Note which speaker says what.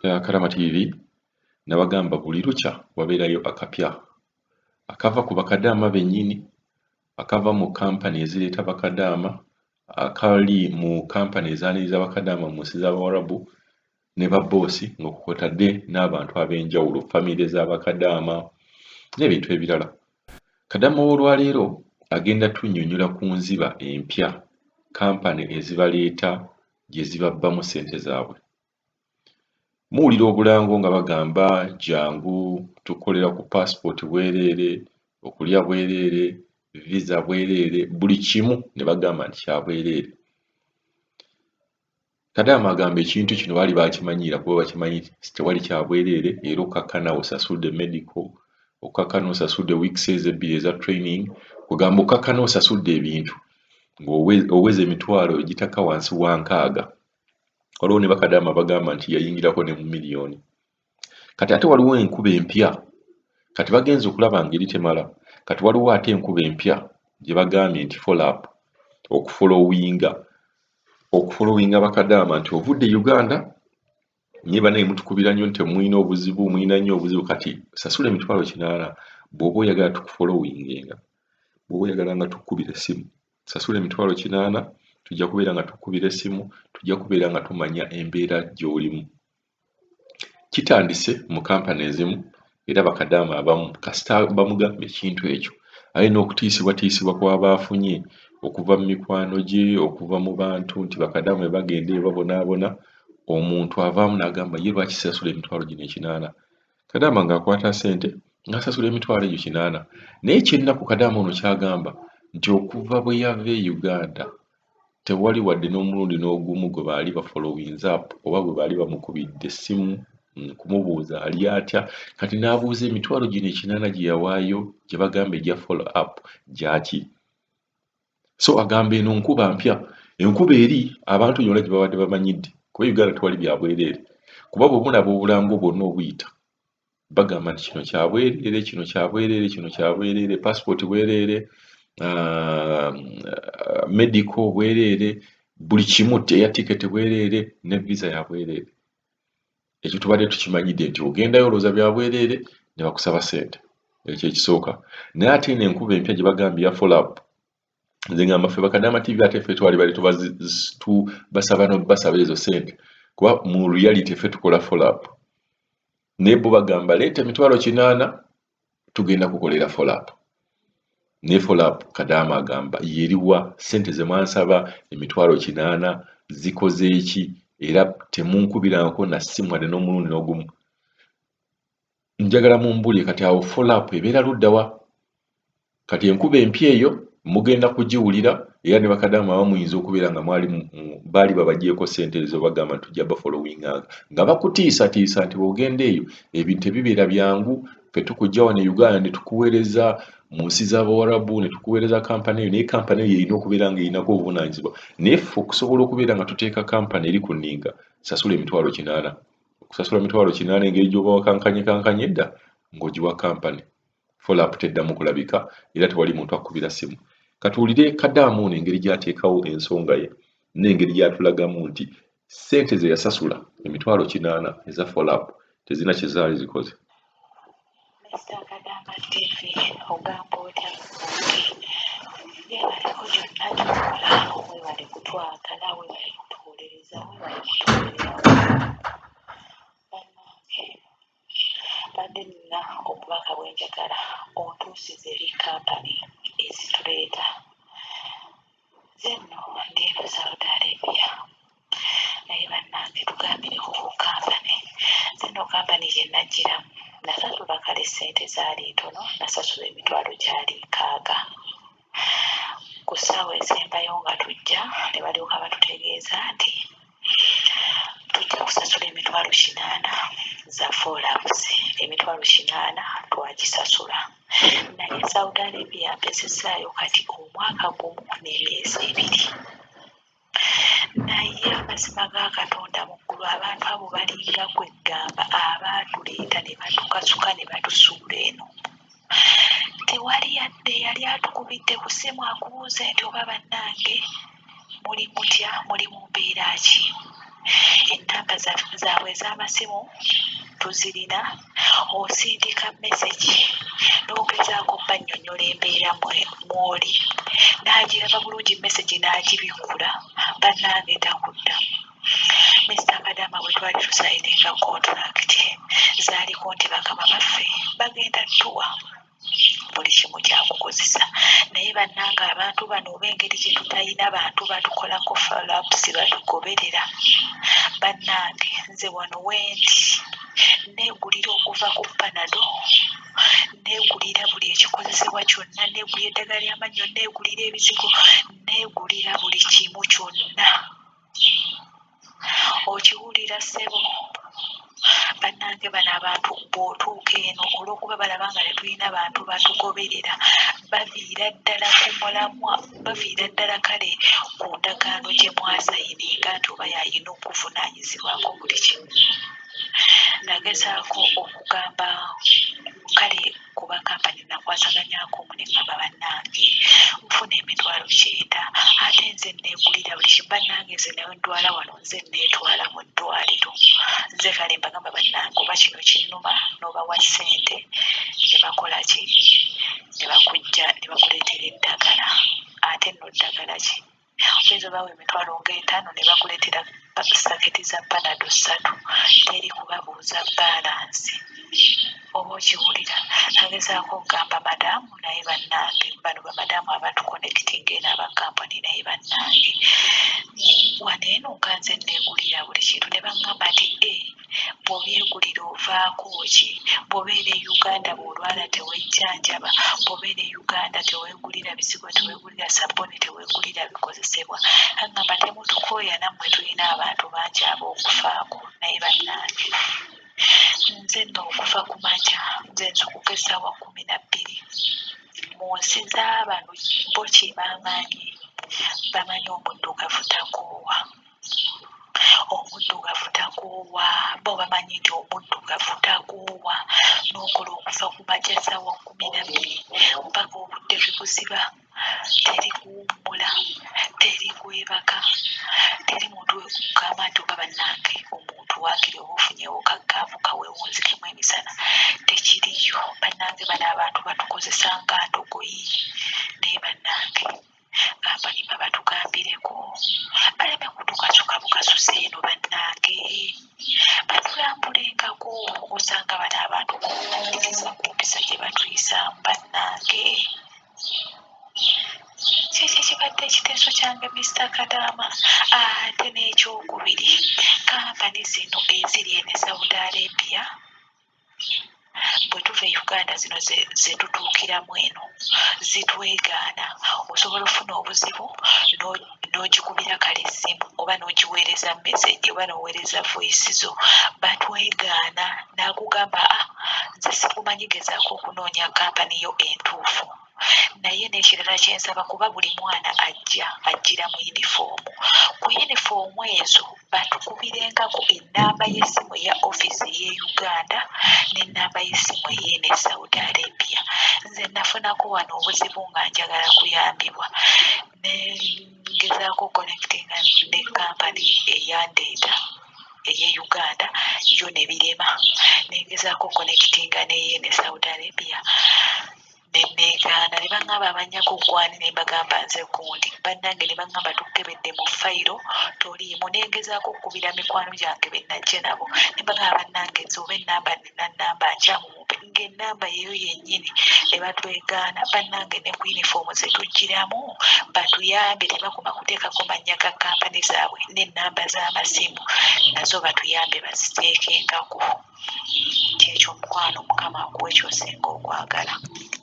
Speaker 1: Karama TV nabagamba buli lukya wabeerayo akapya akava ku bakadaama bennyini, akava mu kampani ezireeta bakadaama, akali mu kampani ezaaniriza bakadaama mu nsi z'Abawarabu ne babboosi ng'okwotadde n'abantu ab'enjawulo, famire z'abakadaama n'ebintu ebirala. Kadaama w'olwaleero agenda tunnyonnyola ku nziba empya kampani ezibaleeta gye zibabbamu ssente zaabwe. Muwulira obulango nga bagamba jangu tukolera ku passport bwereere, okulya bwereere, visa bwereere, buli kimu ne bagamba nti kya bwereere. Kadaama agamba ekintu kino baali bakimanyiira kuba bakimanyi tewali kya bwereere era okakkana osasudde medical, okakkana osasudde weeks ebbiri eza training, kugamba okakkana osasudde ebintu ng'oweza emitwalo egitaka wansi wa 6. Waliwo ne bakadaama bagamba nti yayingirako ne mu miliyoni. Kati ate waliwo enkuba empya, kati bagenze okulaba ngeri temala. Kati waliwo ate enkuba empya gye bagambye nti follow-up, okufolowinga bakadaama nti ovudde Uganda, nye banaye mutukubira nnyo nti mulina nnyo obuzibu, kati sasula emitwalo 8 bw'oba oyagala tukufolowingenga. Bw'oba oyagala nga tukubira essimu, sasula emitwalo 8, tujja kubeera nga tukubira essimu, tujja kubeera nga tumanya embeera gy'olimu. Kitandise mu kampani ezimu era bakadaama abamu kasita bamugamba ekintu ekyo alina okutiisibwatiisibwa kw'aba afunye okuva mu mikwano gye, okuva mu bantu nti bakadaama bwe bagenda eyo babonaabona, omuntu avaamu n'agamba ye lwaki sasula emitwalo gino 8. Kadaama ng'akwata ssente n'asasula emitwalo egyo 8. Naye ekyennaku kadaama ono kyagamba nti okuva bwe yava e Uganda tewali wadde n'omulundi n'ogumu gwe baali bafolowinze up oba gwe baali bamukubidde essimu kumubuuza ali atya, kati n'abuuza emitwalo gino 8 gye yawaayo gye bagamba egya follow up gyaki. So agamba eno nkuba mpya, enkuba eri abantu yonna gye babadde bamanyidde kuba Uganda tewali bya bwereere, kuba bwe bunaba obulango bwonna obuyita bagamba nti kino kya bwereere, kino kya bwereere, kino kya bwereere, passport bwereere, medical bwereere, buli kimu eya ticket bwereere ne visa ya bwereere. Ekyo tubadde tukimanyidde nti ogendayo olowooza bya bwereere ne bakusaba ssente, ekyo ekisooka. Naye ate eno enkuba empya gye bagambye ya follow up, nze ngamba ffe bakadaama TV ate ffe twali bali tubasaba n'obbasaba ezo ssente kuba mu reality ffe tukola follow up. Naye bo bagamba leeta emitwalo 8 tugenda kukolera follow up. Ne follow up Kadaama agamba yeriwa ssente ze mwansaba emitwalo 8 zikoze eki era temunkubirangako na ssimu wadde n'omulundi n'ogumu. Njagala mumbulye kati awo follow up ebeera luddawa? Kati enkuba empya eyo mugenda kugiwulira era ne bakadaama bamuyinza okubeera nga baali babagyeko ssente ezo bagamba nti tujja bafolowinganga nga bakutiisatiisa nti bw'ogenda eyo ebintu tebibeera byangu, ffe tukujja wano e Uganda ne tukuweereza mu nsi z'Abawarabu ne tukuweereza kampani eyo, naye kampani eyo erina okubeera ng'erinako obuvunaanyizibwa. Naye ffe okusobola okubeera nga tuteeka kampani eri ku nninga, sasula emitwalo 8. Okusasula emitwalo 8 engeri gy'oba wakankanye edda ng'ogiwa kampani. Follow up teddamu kulabika era tewali muntu akubira ssimu. Katuwulire Kadaama ono engeri gy'ateekawo ensonga ye n'engeri gy'atulagamu nti ssente ze yasasula emitwalo 8 eza follow up tezirina kye zaali zikoze.
Speaker 2: Mr. Kadaama TV ogamba otya yeebaleko gyonna gy'okola, weebale kutwagala, weebale kutuwuliriza, weebale kutuwulira. Bannange badde nina obubaka bwe njagala ontuusize eri kampani ezituleeta. Nze nno ndi eno Saudi Arabia naye bannange tugambireko ku kampani. Nze nno kampani gye najjiramu nasasula kale ssente zaali ntono, nasasula emitwalo gyali 6. Ku ssaawa esembayo nga tujja ne balyoka batutegeeza nti tujja kusasula emitwalo 8 za follow-ups. Emitwalo 8 twagisasula. Naye Saudi Arabia mpezesaayo kati omwaka gumu n'emyezi 2. Naye amazima ga Katonda mu ggulu abantu abo balinga kweggamba abaatuleeta ne batukasuka ne batusuula eno. Tewali yadde yali atukubidde ku ssimu akubuuze nti oba bannange muli mutya, muli mu mbeera ki? ennamba zaabwe ez'amasimu tuzirina. Osindika mesegi n'ogezaako bannyonnyola embeera mw'oli, n'agiraba bulungi mesegi n'agibikkula, bannange takuddamu. Mr. Kadaama bwe twali tusayininga konturakiti zaaliko nti bakama baffe bagenda tuwa buli kimu kyakukozesa, naye bannanga abantu bano oba engeri gye tutalina bantu batukolako falapusi batugoberera. Bannange nze wano wendi neegulira okuva ku panado, neegulira buli ekikozesebwa kyonna, neegulira eddagala ly'amannyo, neegulira ebizigo, neegulira buli kimu kyonna. Okiwulira ssebo? Bannange bano abantu bw'otuuka eno olw'okuba balaba nga tetulina bantu batugoberera, baviira ddala ku mulamwa, baviira ddala kale ku ndagaano gye mwasayininga nti oba yayina okuvunaanyizibwako buli kimu. Nagezaako okugamba kale kuba kampani nakwasaganyako omunengamba bannange nfuna emitwalo 9 ate nze neegulira buli kimu. Bannange nze nawe ntwala wano, nze neetwala mu ddwaliro. Nze kale mbagamba bannange oba kino kinnuma n'obawa ssente ne bakola ki, ne bakujja ne bakuleetera eddagala. Ate nno ddagala ki oyinza obaawa emitwalo nga 5 ne bakuleetera saketi za panado 3, teri kubabuuza balansi. Oba okiwulira? Nagezaako okugamba madaamu, naye bannange bano bamadaamu abatukonekitinga eno abakampani, naye bannange wano eno nga nze neegulira buli kintu ne baŋŋamba nti bw'obyegulira ovaako ki, bw'obeera e Uganda bw'olwala tewejjanjaba, bw'obeera e Uganda teweegulira bisigo, teweegulira sabbuni, teweegulira bikozesebwa. Aŋŋamba temutukooya nammwe tulina abantu bangi ab'okufaako. Naye bannange nze nno okuva ku makya nze nzukuka essaawa 12 mu nsi z'abano bo kye bamanyi omuddugavu takoowa. Omuddugavu takoowa, bo bamanyi nti omuddugavu takoowa. N'okola okuva ku makya essaawa 12 mpaka obudde bwe buziba, teri kuwummula, teri kwebaka, teri muntu wekugamba nti oba bannange omuntu waakiri oba ofunyewo kakkaafu kaweewunzikemu emisana, tekiriyo. Bannange bano abantu batukozesa nga ndogoyi. Naye bannange kampani babatugambireko baleme kutukasuka bukasusa eno. Bannange batulambulengako. Osanga bano abantu kumpitiriza ku mpisa gye batuyisaamu. Bannange kyekyo ekibadde ekiteeso kyange Mr. Kadaama. Ate n'ekyokubiri, kampani zino eziri ene Saudi Arabia bwe tuva e Uganda zino ze tutuukiramu eno zitwegaana. Osobola ofuna obuzibu n'ogikubira kale essimu oba n'ogiweereza mesegi oba n'oweereza voice zo, batwegaana. N'akugamba nze sikumanyi, gezaako okunoonya kampani yo entuufu. Naye n'ekirala kyensaba, kuba buli mwana ajjira mu yunifoomu, ku yunifoomu ezo batukubirengako ennamba y'essimu eya ofiisi ey'e Uganda n'ennamba y'essimu ey'ene Saudi Arabia. Nze nafunako wano obuzibu nga njagala kuyambibwa, ne ngezaako connectinga ne kampani eyandeeta ey'e Uganda, yo ne birema. Nengezaako connectinga n'ey'ene Saudi Arabia neneegaana. Ne baŋŋamba amannyako gwani, ne mbagamba nze gundi. Bannange ne baŋŋamba tukebedde mu fayiro toliimu. Nengezaako okukubira mikwano gyange be najja nabo, ne mbagamba bannange nze oba ennamba nina nnamba nkyamu mumpe, ng'ennamba yeyo yennyini. Ne batwegaana. Bannange ne ku yunifoomu ze tugiramu batuyambe, tebakoma kuteekako mannya ga kampani zaabwe n'ennamba z'amasimu nazo batuyambe baziteekengako. Kyekyo mukwano, Mukama akuwe ky'osinga okwagala.